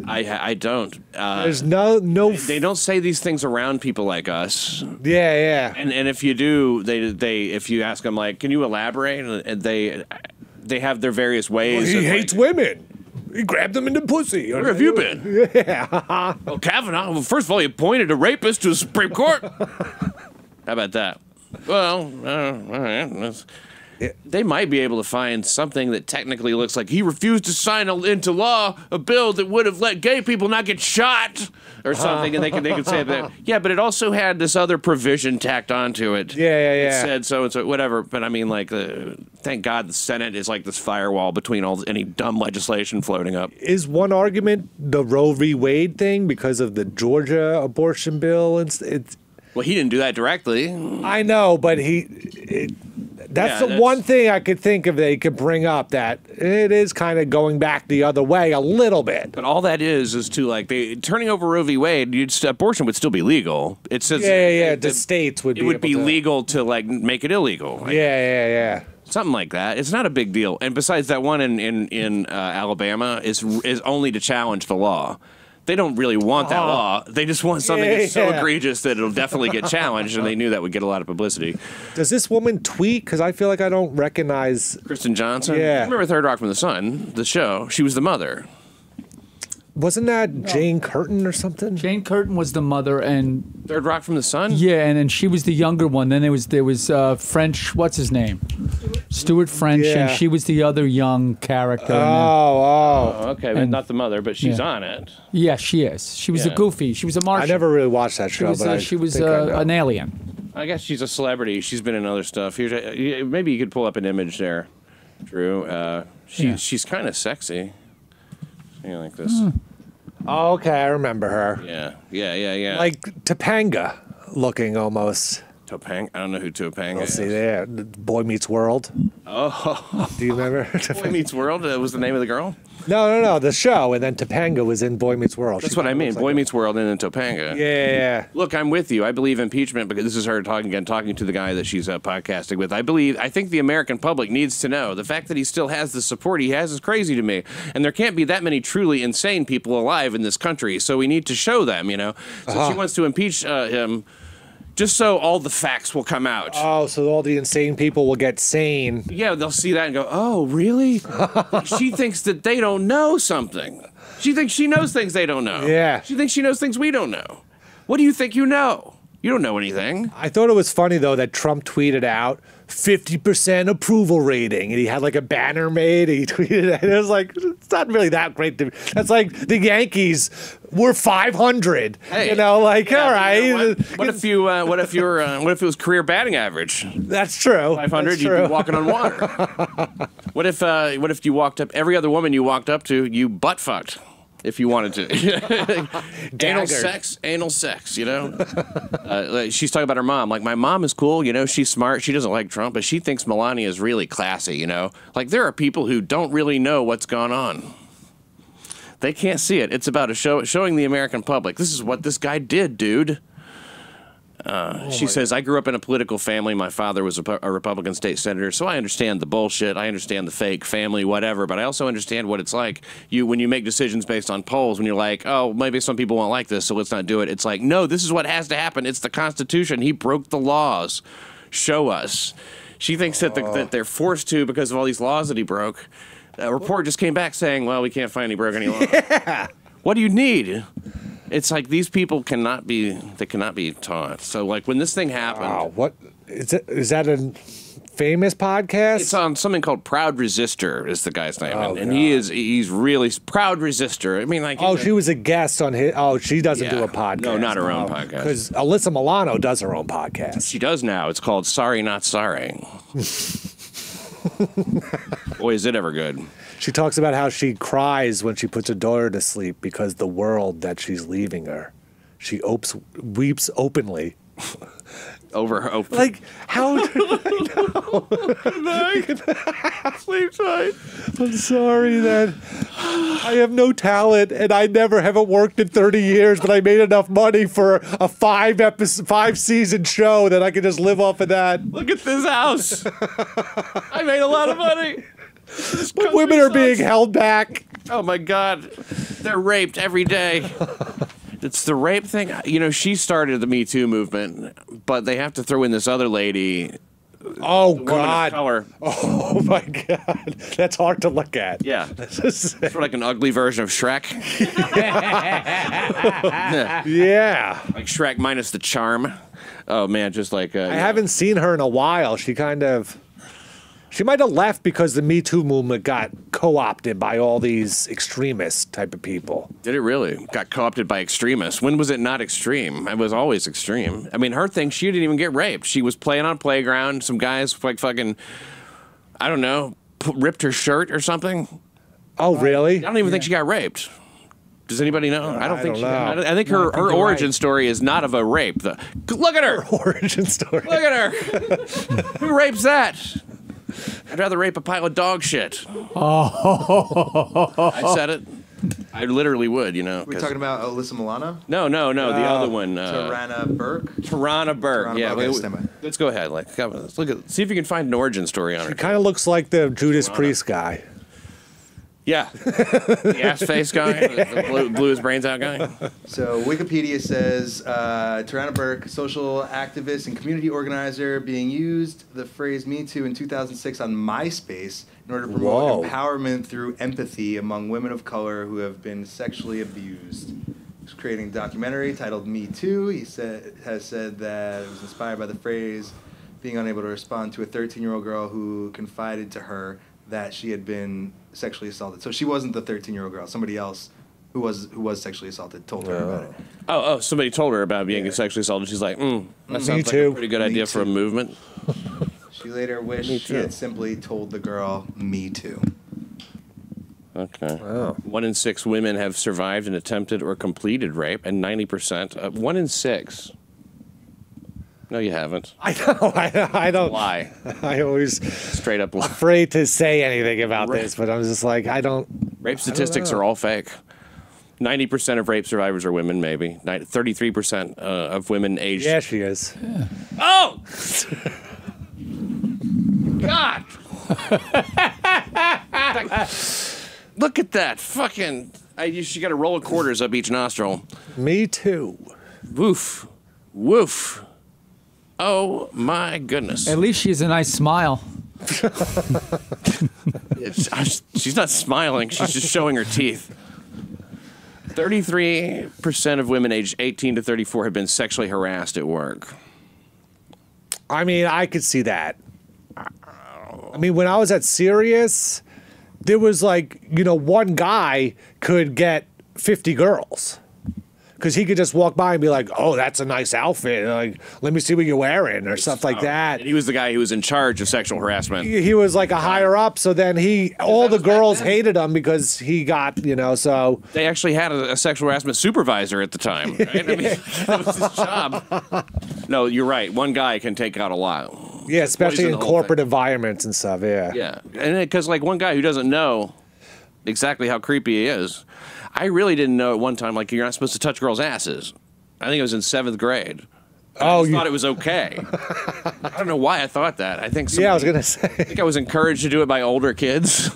I don't. There's no. They don't say these things around people like us. Yeah. And if you do, they if you ask them like, can you elaborate? And they have their various ways. Well, he hates women. He grabbed them in the pussy. Where have you been? Yeah. Well, Kavanaugh. Well, first of all, he appointed a rapist to the Supreme Court. How about that? Well, all right. They might be able to find something that technically looks like he refused to sign into law a bill that would have let gay people not get shot or something, and they could say that. Yeah, but it also had this other provision tacked onto it. Yeah. It said so and so, whatever. But I mean, like, thank God the Senate is like this firewall between any dumb legislation floating up. Is one argument the Roe v. Wade thing because of the Georgia abortion bill? Well, he didn't do that directly. I know, but that's the one thing I could think of they could bring up, that it is kind of going back the other way a little bit. But all that is to like turning over Roe v. Wade, abortion would still be legal. It says the states would. It would be legal to like make it illegal. Yeah. Something like that. It's not a big deal. And besides, that one in Alabama is only to challenge the law. They don't really want that law. They just want something that's so egregious that it'll definitely get challenged, and they knew that would get a lot of publicity. Does this woman tweet? Because I feel like I don't recognize... Kristen Johnson? Yeah. You remember Third Rock from the Sun, the show? She was the mother. Wasn't that Jane Curtin or something? Jane Curtin was the mother, and Third Rock from the Sun. Yeah, and then she was the younger one. Then there was French. What's his name? Stuart French, and she was the other young character. Okay, but not the mother, but she's on it. Yeah, she is. She was a goofy. She was a Martian. I never really watched that show, She was an alien. I guess she's a celebrity. She's been in other stuff. Here's maybe you could pull up an image there, Drew. She's kind of sexy. Like this. Oh, okay, I remember her. Yeah. Like Topanga looking almost. Topanga? I don't know who Topanga is. See there, Boy Meets World. Oh. Do you remember? Boy Meets World was the name of the girl? No, the show, and then Topanga was in Boy Meets World. That's what I mean. Boy Meets World and then Topanga. Yeah. Look, I'm with you. I believe impeachment, because this is her talking to the guy that she's podcasting with. I think the American public needs to know the fact that he still has the support he has is crazy to me. And there can't be that many truly insane people alive in this country, so we need to show them, So she wants to impeach him just so all the facts will come out. Oh, so all the insane people will get sane. Yeah, they'll see that and go, oh, really? She thinks that they don't know something. She thinks she knows things they don't know. Yeah. She thinks she knows things we don't know. What do you think you know? You don't know anything. I thought it was funny, though, that Trump tweeted out 50% approval rating, and he had like a banner made. And he tweeted it. And it was like, it's not really that great. That's like the Yankees were 500. Hey, all right. What if it was career batting average? That's true. 500, you'd be walking on water. What if you walked up, every other woman you walked up to, you butt fucked? If you wanted to. Anal sex, she's talking about her mom. Like, my mom is cool, she's smart. She doesn't like Trump, but she thinks Melania is really classy, Like, there are people who don't really know what's gone on. They can't see it. It's about showing the American public. This is what this guy did, dude. She says, I grew up in a political family. My father was a Republican state senator, so I understand the bullshit. I understand the fake family, whatever, but I also understand what it's like when you make decisions based on polls, when you're like, oh, maybe some people won't like this, so let's not do it. It's like, no, this is what has to happen. It's the Constitution. He broke the laws. Show us. She thinks that they're forced to because of all these laws that he broke. A report just came back saying, well, we can't find he broke any laws. Yeah. What do you need? It's like these people cannot be taught. So like when this thing happened. Wow, what is that a famous podcast? It's on something called Proud Resistor is the guy's name. And he's really Proud Resistor. I mean, like, she was a guest on his she doesn't do a podcast. No, not her own podcast. Because Alyssa Milano does her own podcast. She does now. It's called Sorry Not Sorry. Boy, is it ever good. She talks about how she cries when she puts her daughter to sleep because the world that she's leaving her. She weeps openly. Over her open. Like, how did I know? Sleep tight. I'm sorry that I have no talent and I haven't worked in 30 years, but I made enough money for a 5-season show that I can just live off of that. Look at this house. I made a lot of money. But women are being held back. Oh my God. They're raped every day. It's the rape thing. She started the Me Too movement, but they have to throw in this other lady. Oh, God. Color. Oh, my God. That's hard to look at. Yeah. It's sort of like an ugly version of Shrek. Yeah. Like Shrek minus the charm. Oh, man, just like... I haven't seen her in a while. She might have left because the Me Too movement got co-opted by all these extremist type of people. Did it really? Got co-opted by extremists. When was it not extreme? It was always extreme. I mean, her thing, she didn't even get raped. She was playing on a playground. Some guys like fucking, I don't know, ripped her shirt or something. Oh, really? I don't even think she got raped. Does anybody know? I don't think she got. I think her origin story is not of a rape. Look at her. Her origin story. Look at her. Who rapes that? I'd rather rape a pile of dog shit. Oh. I said it. I literally would, you know. We're talking about Alyssa Milano? No, the other one. Tarana Burke? Tarana Burke, yeah. Okay, let's go ahead. Let's look at, see if you can find an origin story on her. She kind of looks like the Judas Priest guy. Yeah. The ass face guy, the blew his brains out guy. So Wikipedia says Tarana Burke, social activist and community organizer, being used the phrase Me Too in 2006 on MySpace in order to promote empowerment through empathy among women of color who have been sexually abused. He's creating a documentary titled Me Too. He has said that it was inspired by the phrase being unable to respond to a 13-year-old girl who confided to her that she had been sexually assaulted. So she wasn't the 13-year-old girl. Somebody else who was sexually assaulted told her about it. Oh, somebody told her about being sexually assaulted. She's like, that sounds like a pretty good idea for a movement. She later wished she had simply told the girl, Me Too. Okay. Wow. 1 in 6 women have survived an attempted or completed rape, and 90%. 1 in 6. No, you haven't. I know. I don't. Why? I always straight up lie. Afraid to say anything about this, but I'm just like, I don't. Rape statistics are all fake. 90% of rape survivors are women, maybe. 33% of women aged. Yeah, she is. Yeah. Oh! God! Look at that. Fucking. She got a roll of quarters up each nostril. Me too. Woof. Woof. Oh, my goodness. At least she has a nice smile. She's not smiling. She's just showing her teeth. 33% of women aged 18 to 34 have been sexually harassed at work. I mean, I could see that. I mean, when I was at Sirius, there was like, one guy could get 50 girls. Because he could just walk by and be like, oh, that's a nice outfit. Like, let me see what you're wearing or stuff like that. And he was the guy who was in charge of sexual harassment. He was like a higher up. So then all the girls hated him because he got, so. They actually had a sexual harassment supervisor at the time, right? I mean, that was his job. No, you're right. One guy can take out a lot. Yeah, especially in corporate environments and stuff, yeah. Yeah, and because like one guy who doesn't know exactly how creepy he is. I really didn't know at one time, like, you're not supposed to touch girls' asses. I think it was in 7th grade. I thought it was okay. I don't know why I thought that. I think I was going to say. I think I was encouraged to do it by older kids.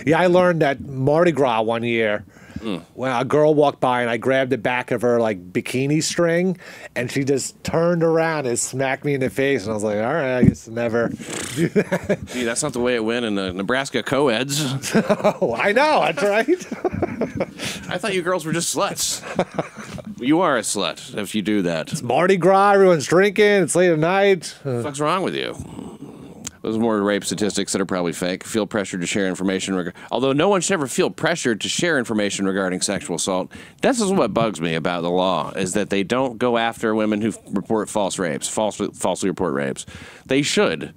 Yeah, I learned at Mardi Gras one year. When a girl walked by and I grabbed the back of her like bikini string and she just turned around and smacked me in the face and I was like, all right, I guess I'll never do that. Gee, that's not the way it went in the Nebraska co-eds. Oh, I know, that's right. I thought you girls were just sluts. You are a slut if you do that. It's Mardi Gras, everyone's drinking, it's late at night. What the fuck's wrong with you? Those are more rape statistics that are probably fake. Feel pressured to share information. Although no one should ever feel pressured to share information regarding sexual assault. This is what bugs me about the law, is that they don't go after women who report false rapes, falsely report rapes. They should.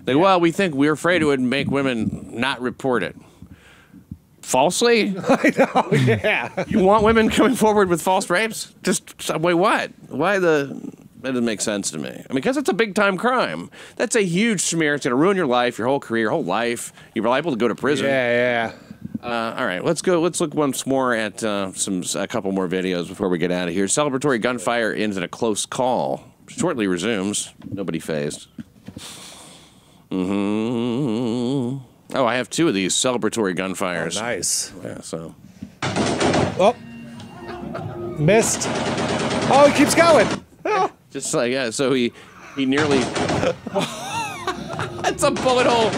Well, we're afraid it would make women not report it. Falsely? I know, yeah. You want women coming forward with false rapes? Wait, what? Why the... That doesn't make sense to me. I mean, because it's a big-time crime. That's a huge smear. It's going to ruin your life, your whole career, your whole life. You're liable to go to prison. Yeah. All right, let's go. Let's look once more at a couple more videos before we get out of here. Celebratory gunfire ends in a close call. Shortly resumes. Nobody phased. Oh, I have 2 of these celebratory gunfires. Oh, nice. Yeah, so. Oh. Missed. Oh, he keeps going. Oh. Just like, yeah, so he nearly... That's a bullet hole!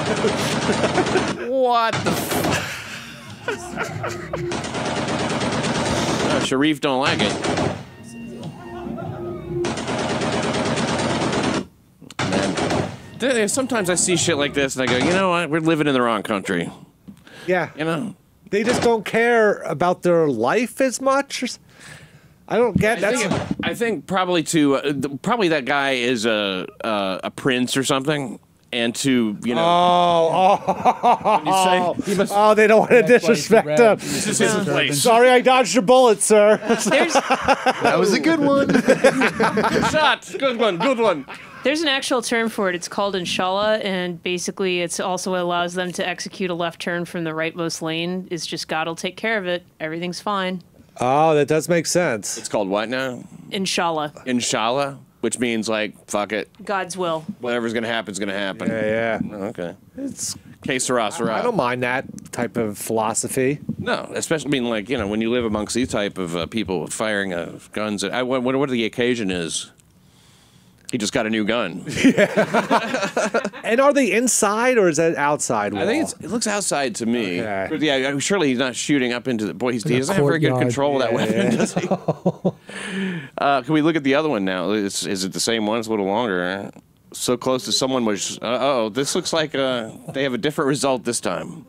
What the... Sharif don't like it. Man. Sometimes I see shit like this and I go, you know what? We're living in the wrong country. Yeah. They just don't care about their life as much. I don't get that. I think probably probably that guy is a prince or something, and to they don't want to disrespect him. This is his place. Sorry, I dodged your bullet, sir. That was a good one. Good shot. Good one. There's an actual term for it. It's called inshallah, and basically it's also allows them to execute a left turn from the rightmost lane. It's just God will take care of it. Everything's fine. Oh, that does make sense. It's called what now? Inshallah. Inshallah, which means like fuck it. God's will. Whatever's gonna happen is gonna happen. Yeah. Oh, okay. It's Que sera, sera. I don't mind that type of philosophy. No, especially being like when you live amongst these type of people firing guns. What the occasion is. He just got a new gun. And are they inside or is that outside wall? I think it looks outside to me. Okay. But yeah, surely he's not shooting up into the... Boy, he doesn't have very good control of that weapon, does he? Can we look at the other one now? Is it the same one? It's a little longer. So close to someone was... Uh-oh, this looks like they have a different result this time.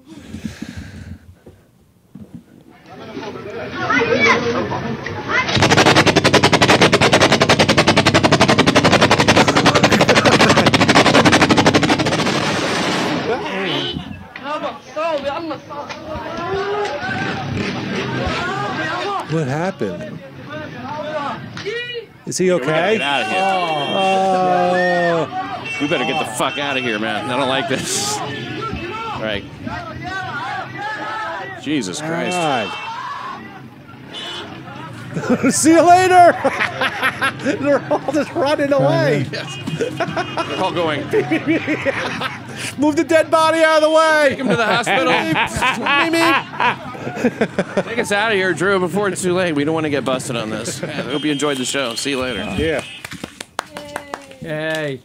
What happened? Is he okay? Get out of here. We better get the fuck out of here, man. I don't like this. All right. Jesus Christ. See you later. They're all just running away. They're all going. Move the dead body out of the way. Take him to the hospital. Take us out of here, Drew, before it's too late. We don't want to get busted on this. I hope you enjoyed the show. See you later. Yeah. Yay.